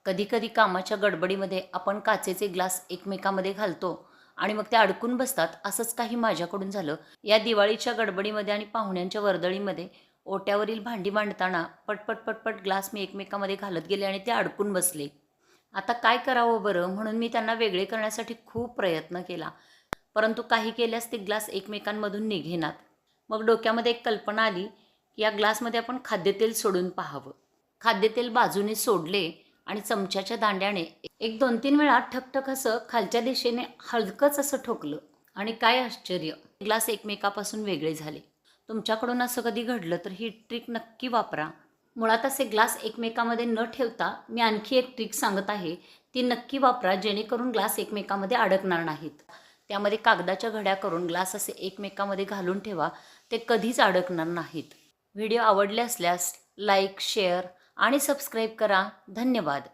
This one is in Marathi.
कधी-कधी कामाच्या गडबडीमध्ये आपण काचेचे ग्लास एकमेकांमध्ये घालतो आणि मग ते अडकून बसतात. असंच काही माझ्याकडून झालं. या दिवाळीच्या गडबडीमध्ये आणि पाहुण्यांच्या वर्दळीमध्ये ओट्यावरील भांडी मांडताना पटपट पटपट ग्लास मी एकमेकांमध्ये घालत गेले आणि ते अडकून बसले. आता काय करावं बरं? म्हणून मी त्यांना वेगळे करण्यासाठी खूप प्रयत्न केला. परंतु काही केल्यास ते ग्लास एकमेकांमधून निघेनात. मग डोक्यामध्ये एक कल्पना आली, की या ग्लासमध्ये आपण खाद्यतेल सोडून पाहावं. खाद्यतेल बाजूने सोडले आणि चमच्याच्या दांड्याने एक 2-3 वेळा ठकठक असं खालच्या दिशेने हलकंच असं ठोकलं आणि काय आश्चर्य! ग्लास एकमेकापासून वेगळे झाले. तुमच्याकडून असं कधी घडलं तर ही ट्रिक नक्की वापरा. मुळात असे ग्लास एकमेकांमध्ये न ठेवता मी आणखी एक ट्रिक सांगत आहे. ती नक्की वापरा जेणेकरून ग्लास एकमेकांमध्ये अडकणार नाहीत. त्यामध्ये कागदाच्या घड्या करून ग्लास असे एकमेकांमध्ये घालून ठेवा. ते कधीच अडकणार नाहीत. व्हिडिओ आवडले असल्यास लाईक, शेअर आणि सबस्क्राईब करा. धन्यवाद.